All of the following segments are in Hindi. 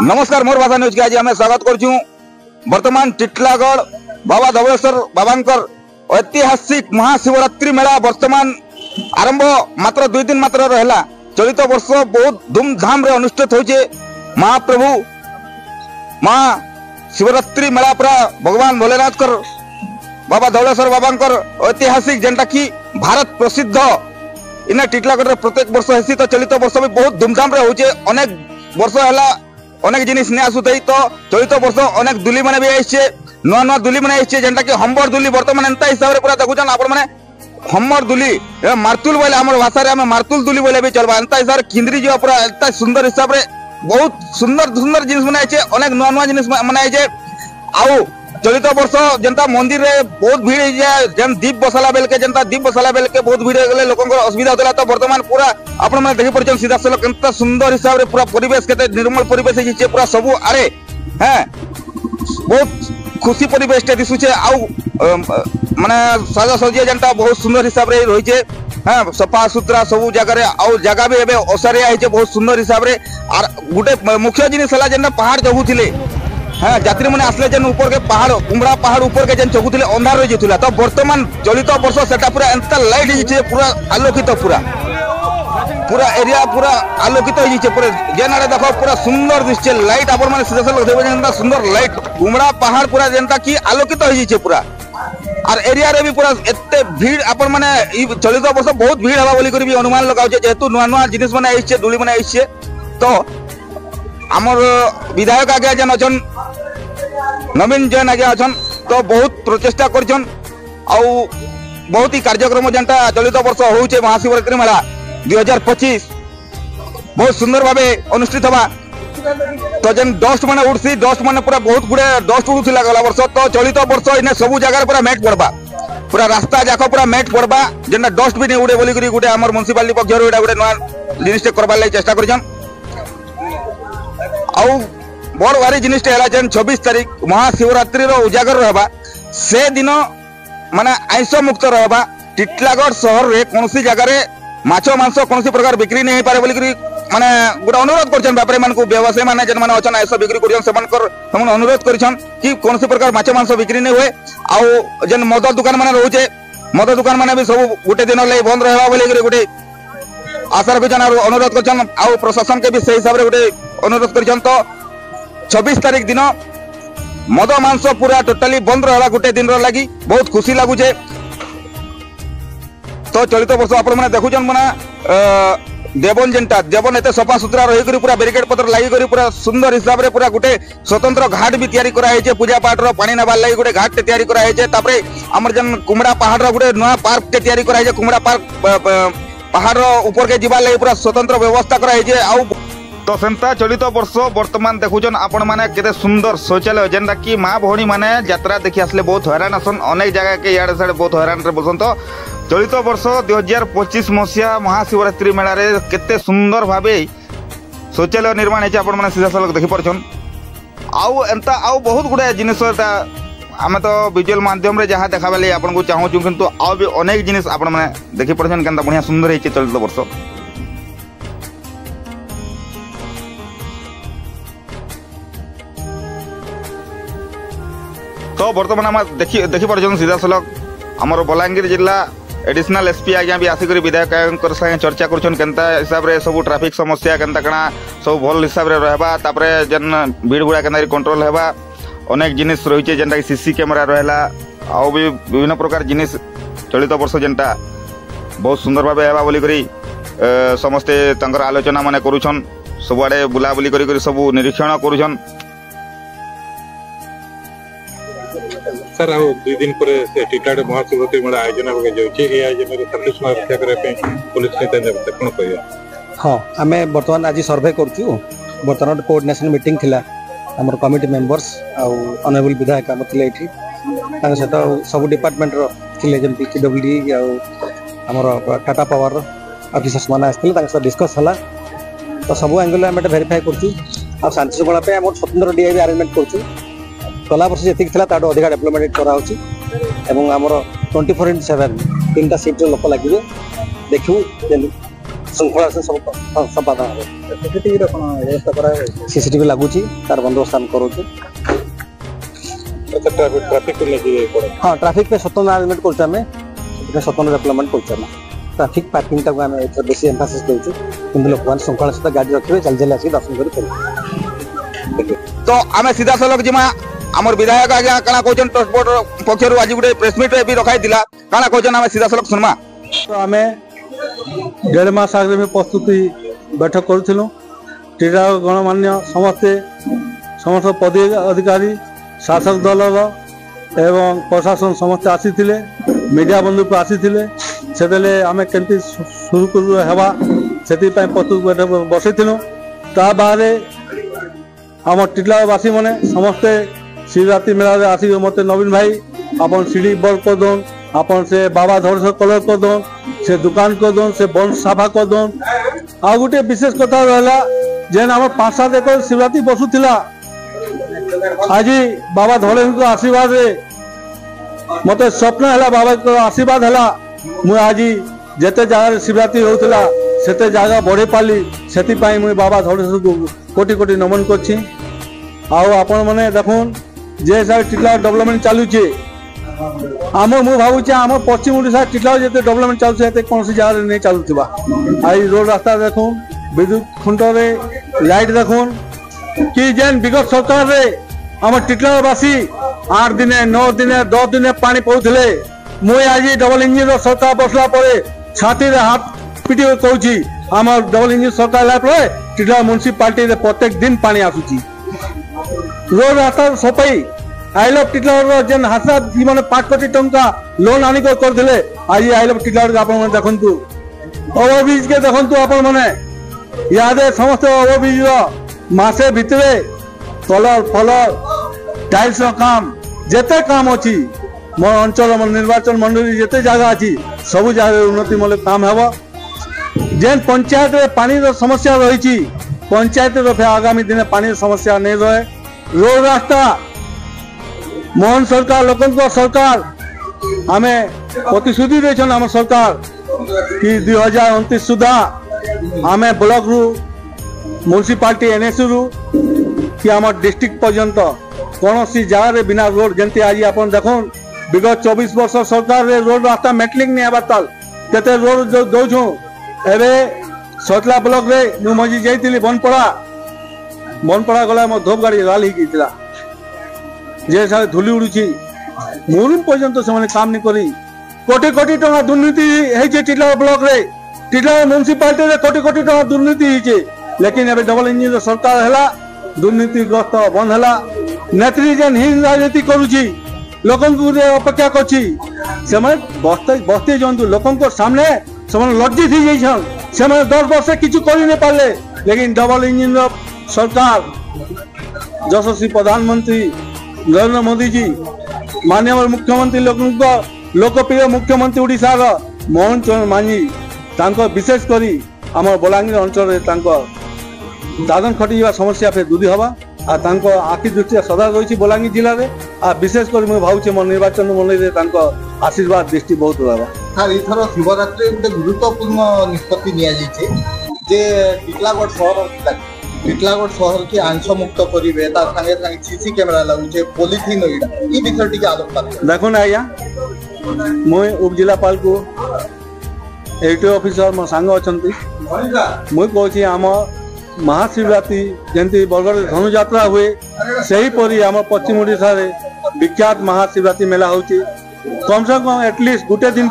नमस्कार मोर भाषा न्यूज के आज आम स्वागत करूँ। वर्तमान टिटलागढ़ बाबा धवलेश्वर बाबा ऐतिहासिक महाशिवरात्रि मेला वर्तमान आरंभ मात्र 2 दिन मात्र रहा। चलित वर्ष बहुत धूमधाम रे अनुष्ठित होचे महाप्रभु महाशिवरात्रि मेला पूरा भगवान भोलेनाथ कर बाबा धवलेश्वर बाबा ऐतिहासिक जेनटा कि भारत प्रसिद्ध इना टिटलागढ़ प्रत्येक वर्ष हेसी। तो चलित वर्ष भी बहुत धूमधाम रे होचे। अनेक वर्ष है अनेक जिनिस नहीं आसुथई। तो चलित वर्ष अनेक दुली मैंने भी आइछे नुआ नुआ दुली मैंने आइछे जेनटा कि हम्बर दुली वर्तमान एंता हिसाब रे पूरा देखुछन आपण माने हम्बर दुली मार्तुल बोले हमर भाषा रे हम मार्तुल दुली बोले भी चलबा एंता हिसाब रे किंद्री जो पूरा एंता सुंदर हिसाब रे बहुत सुंदर सुंदर जिनिस बनाई छे। अनेक नुआ नुआ जिनिस बनाई छे। आउ चलित वर्ष जनता मंदिर रे बहुत भीड़ है जाए जन दीप बसाला बेल के जनता दीप बसाला बेल के बहुत भीड़ गले लोकन को असुविधा होतला। तो वर्तमान पूरा आपण माने देखि परछन सीधा सलो केनता सुंदर हिसाब रे पूरा परिवेश केते निर्मल परिवेश है जे पूरा सबु आरे हैं बहुत खुशी परिवेश टे दिसुचे। आउ माने साजा सजिया जनता बहुत सुंदर हिसाब रे रही छे। हां सफा सुथरा सब जगह रे आउ जगह भी एबे ओसरिया है बहुत सुंदर हिसाब रे। और गुटे मुख्य जिनिस हला जेन पहाड़ जगुथिले हाँ यात्री मैंने आसले जेन ऊपर के पहाड़ कुमड़ा पहाड़ ऊपर के जेन चगुथिले अंधार रही जाता। तो वर्तमान चलित वर्ष सेटा पूरा एंता लाइट हो पूरा आलोकित पूरा पूरा एरिया पूरा आलोकित हो पूरा जेन आड़े देखो पूरा सुंदर दिशे लाइट आप सुंदर सुंदर लाइट कुमड़ा पहाड़ पूरा जेनता कि आलोकित हो पूरा। और एरिया रे भी पूरा एते भीड़ आपण माने चलित वर्ष बहुत भीड़ हवा बोली कर भी अनुमान लगाउ जेहेतु नुआ नुआ जिनिस माने आइछे दुली माने आइछे। तो आमर विधायक आगे जेन अछन नवीन जैन आगे अछन तो बहुत प्रचेष्टा करछन आउ बहुत ही कार्यक्रम जेनटा चलित वर्ष होउछे महाशिवरात्रि मेला 2025 बहुत सुंदर भावे अनुष्ठित हवा। तो जेन डस्ट माने उड़सी डस्ट माने पूरा बहुत गुडे डस्ट उड़ुथिला गला वर्ष। तो चलित वर्ष इने सब जगह पूरा मैट पड़बा पूरा रास्ता जाको पूरा मैट पड़बा जेनटा डस्ट भी नहीं उड़े बोली करी गुटे हमर म्युनिसिपालिटी पक्षर गुटे नया जिनिस करबा लागि चेष्टा करछन। आउ बड़ भारी जिनिस जेन 26 तारीख महाशिवरात्रि उजागर रहा से दिन माने आइंस मुक्त रहा। टिटलागढ़ सहर रे कौन जगह रे माछ मांस कौन प्रकार बिक्री नहीं पारे बोली माने गोटे अनुरोध करछन व्यापारी मान को व्यवसायी माने जेन माने अछन आइंस बिक्री करछन सेमानकर हमन अनुरोध करछन कि कौन प्रकार माछ मांस बिक्री नहीं हुए। आउ जेन मद दुकान माने रहउचे मद दुकान माने भी सब गोटे दिन ले बंद रहबा बोली गोटे आशा रखछन और अनुरोध करछन। आउ प्रशासन के भी से हिसाब रे गोटे अनुरोध करछन। तो 26 तारीख दिन मद मांस पूरा टोटाली बंद रहा गोटे दिन लगी बहुत खुशी लगुचे। तो चलित वर्ष आप देखुन माना देवन जेनटा देवन एत सफा सुतरा रही पूरा बेरिकेड पत्र लगी पूरा सुंदर हिसाब रे पूरा गोटे स्वतंत्र घाट भी तैयारी कराई पूजा पाठ पानी नबार लगी गोटे घाट तैयारी कराई। तापरे आमर जेन कुमड़ा पहाड़ गोटे नुआ पार्क तैयारी कराई कुमड़ा पार्क पहाड़ ऊपर के जीवार लगी पूरा स्वतंत्र व्यवस्था कराई। आउ तो सेंता चलित वर्ष वर्तमान देखुन आपण माने केते सुंदर शौचालय जेनटा कि माँ भौणी माने यात्रा देखि आसले बहुत हैरान आसन अनेक जगह के याडे साडे बहुत हैरान रे बसन। तो चलित वर्ष 2025 मसीहा महाशिवरात्रि मेला रे केते सुंदर भावे शौचालय निर्माण है आपण माने सीधा सलक देखि परछन। आउ एंता आउ बहुत गुडा जिनिस आमे तो विजुअल माध्यम रे जहाँ देखाबे ले आपण को चाहू किंतु आउ भी अनेक जिनिस आपण माने देखि परछन केनता बढ़िया सुंदर है चलित वर्ष। तो बर्तमान आम देखी पार्छन सीधा सलक आमर बलांगीर जिला एडिशनल एसपी आज्ञा भी आसिक विधायक संगे चर्चा करछन केनता हिसाब रे सब ट्रैफिक समस्या केनता कणा सब भल हिसाब रे रहबा। तापरे जेन भीड़ गुड़ा केनता कंट्रोल हेबा अनेक जिनिस रहिचे जेनटा कि सीसी कैमरा रहला आउ भी विभिन्न प्रकार जिनिस चलित वर्ष जेनटा बहुत सुंदर भाबे हेबा बोली करी समस्ते तंकर आलोचना माने करूछन सबआडे बुलाबुली करी सब निरीक्षण करूछन। सर आ 2 दिन पर टिटलागढ़ महाशिवरात्रि मेला आयोजन हो जाउछे ए आयोजन रे सर्विस रक्षा करे पे पुलिस ने कोन कहियो। हां आमे वर्तमान आज सर्वे करछु वर्तमान कोऑर्डिनेशन मीटिंग थिला हमर कमिटी मेंबर्स आ ऑनरेबल विधायक हम थिले एठी तार सहित सब डिपार्टमेंट रो थिले जेम पीडब्ल्यूडी आ हमर टाटा पावर ऑफिसर्स माने आस्थिले तार सहित डिस्कस हला। तो सब एंगल हम वेरीफाई करछु आ शांति शृंखला पे हम स्वतंत्र डीआईबी अरेंजमेंट करछु। गला वर्ष जी ताठू अधिक डेभलपमेंट कराऊँगी आमर 24/7 3टा शिफ्ट लोक लगे देखू ଶୃଙ୍ଖଳା ସେ ସବୁ ସମ୍ପାଦନ ହେବ। ସିସିଟିଭିର କ'ଣ ବ୍ୟବସ୍ଥା କରାଯାଇଛି? ସିସିଟିଭି ଲାଗୁଛି, ତାର ବନ୍ଦୋବସ୍ତ ଆମେ କରୁଛୁ। ट्रैफिक को लेके हाँ, ट्रैफिक पे स्वतंत्र आर्गुमेंट କରୁଛୁ ଆମେ, स्वतंत्र डेवलपमेंट କରୁଛୁ ଆମେ। ट्रैफिक पार्किंग टाକୁ ଆମେ ଏଥିରେ ବେଶୀ ଏମ୍ଫାସିସ୍ ଦେଉଛୁ, କିନ୍ତୁ ଲୋକମାନେ ଶୃଙ୍ଖଳା ସହିତ ଗାଡ଼ି ରଖିବେ, ଚାଲି ଚାଲି ଆସିକି ଦର୍ଶନ କରି କରିବେ। तो आम सीधा सलख जिमा आमर विधायक आज्ञा काना कहछन ट्रस्ट बोर्ड पक्षर आज गुटे प्रेस मीट भी रखाई दिला काना कहछन आम सीधा सलख सुनमा। तो आम 1.5 मास आगे भी प्रस्तुति बैठक करूँ। टीका गणमान्य समस्त पद अधिकारी शासक दल एवं प्रशासन समस्त आसी मीडिया बंधु आसी आम केमती सुरुखुरु हेबा से प्रस्तुत बैठक बसईलु। ता बाहर आम टिटलावासी मैंने समस्ते शिवरात्रि मेला आसिक मत नवीन भाई आपन सीढ़ी बंद कर दौन, आपन से बाबा धरेश्वर कलर कर दौन, से दुकान कर दौन, से बंद साफा कर दौन। आ गोटे विशेष कथा रहा जेन आम 5-7 एकड़ शिवरात्रि बसुला आज बाबा धरेश्वर आशीर्वाद मत स्वप्न है बाबा आशीर्वाद है मुझे आज जिते जगह शिवरात्रि होता से जगह बढ़े पाली से मुझे बाबा धरेश्वर को कोटि कोटि नमन करछि। आपण मैंने देखुन जे हिसाब टिटला डेवलपमेंट चलुचे आम मु भावुचे आम पश्चिम ओडिशा टिटला जिते डेवलपमेंट चलुचे कौन जगह नहीं चलुवा। आई रोड रास्ता देखुन, विद्युत खुंटे लाइट देखुन कि जेन विगत सरकार रे आम टिटलावासी 8 दिने 9 दिने 10 दिने पानी पौले मुझे आज डबल इंजिन सरकार बसला छाती हाथ पिटी कहूँ आम डबल इंजिन सरकार टिटला म्यूनिसिपालिटी प्रत्येक दिन पानी आसूची। रोड रास्ता सफाई आई लव टिटला जेन हादसा मैंने 5 कोटी टंका लोन आनिक करते आज आई लव टिटला देखु ओवरब्रिज के देखु आपण मैंने इे समस्त ओवरब्रिज मासे भितर कलर फलर टाइल्स काम जेते काम अच्छी मो अंचल मो निर्वाचन मंडली जिते जगह अच्छी सब जगह उन्नति मूलक काम हेब। जेन पंचायत पानी समस्या रही पंचायत आगामी दिन पानी समस्या नहीं रहे। रोड रास्ता मोहन सरकार लोक सरकार आम प्रतिश्रुति देन आम सरकार कि 2029 सुधा आम ब्लॉक रु म्यूनिसिपालिटी एनएससी रु कि आम डिस्ट्रिक्ट पर्यंत कौन सी जगह बिना रोड जमी आज आप देखो विगत 24 वर्ष सरकार रोड रास्ता मेटलिंग नहीं आबार ताल केते रोड दौछू एवं सतला ब्लॉक रे मु मझी जाइली बनपड़ा गला मो धोप गाड़ी लाल होता जे सारे धूली उड़ुची मुरुम पर्यंत से काम नहीं करी कोटी कोटी टका दुर्नीति है टिटला ब्लॉक रे टिटला म्यूनिसिपालिटी रे कोटी कोटी टका दुर्नीति है। लेकिन एवं डबल इंजिन सरकार है दुर्नीतिग्रस्त बंद है नेत्री जेन हिंद राजनीति करुची लोक अपेक्षा करती बस्ते जंतु लोक सामने से लज्जित हो जाइछन से 10 वर्ष किछु करि नहीं पारे। लेकिन डबल इंजिन सरकार यशस्वी प्रधानमंत्री नरेंद्र मोदी जी माननीय मुख्यमंत्री लोकप्रिय मुख्यमंत्री ओडिशा मोहन चरण मांझी विशेष करी आम बलांगीर अंचल दादन खटी समस्या फिर दूरी हवा आखि दृष्टि सदा रही बलांगीर जिले में विशेष कर मुझे भावुचे मो निर्वाचन मंडली आशीर्वाद दृष्टि बहुत रहा। सर इथर शिवरात्रि गोटे गुरुत्वपूर्ण निष्पत्ति टिटलागढ़ शहर की आंश मुक्त करेंगे सीसी कैमेरा लगुचे पॉलिथिन विषय टी आलोकपात देखो आज्ञा मुझे उपजिलापाल को एटीओ ऑफिसर मो सांग अच्छा मुझे कहूँ आम महाशिवरात्रि जमी बरगढ़ धनु यात्रा हुए सही परी आम पश्चिम ओडिशा रे विख्यात महाशिवरात्रि मेला होची कम से कम एटलिस्ट गोटे दिन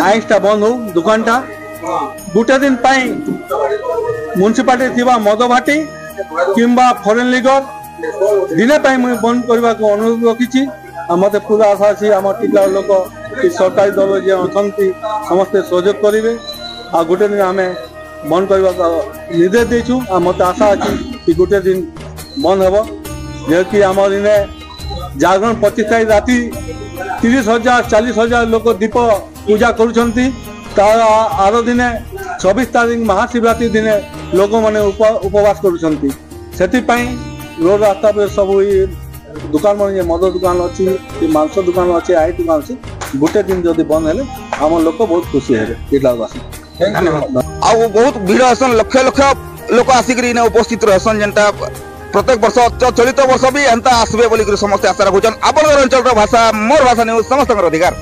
आइसटा बंद हो दुकानटा गोटे दिन म्यूनिसिपालिटी थिबा मद भाटी किंबा फॉरेन लीगर दिने मुझे बंद करने को अनुरोध रखी मत पूरा आशा अच्छी आम टिटला लोक सरकारी दल जे अच्छा समस्ते सहयोग करेंगे आ गोटे दिन आम बंद करने का निर्देश देचु मत आशा अच्छी कि गोटे दिन बंद हे जेकि आम इन्हें जागरण 25 तारीख राति 30,000 40,000 लोक दीप पूजा करुँच आर दिने 24 तारीख महाशिवरात्रि दिने लोक मैंने उपवास करुँच रोड रास्ता पे सब दुकान मान मद दुकान अच्छी मांस दुकान अच्छी आई दुकान अच्छी गोटे दिन जदि बंद है आम लोक बहुत खुशी है टिटलावासी। ଆଉ ବହୁତ ଭିଡ଼ ହେସନ୍ ଲକ୍ଷ ଲକ୍ଷ ଲୋକ ଆସିକିରି ଇନେ ଉପସ୍ଥିତ ରହିସନ୍ ଯେନ୍ଟା प्रत्येक वर्ष चलित वर्ष भी एंता आसबे बोलिक समस्ते आशा रखुछन। आपनकर अंचल भाषा मोर भाषा न्यूज समस्त अधिकार।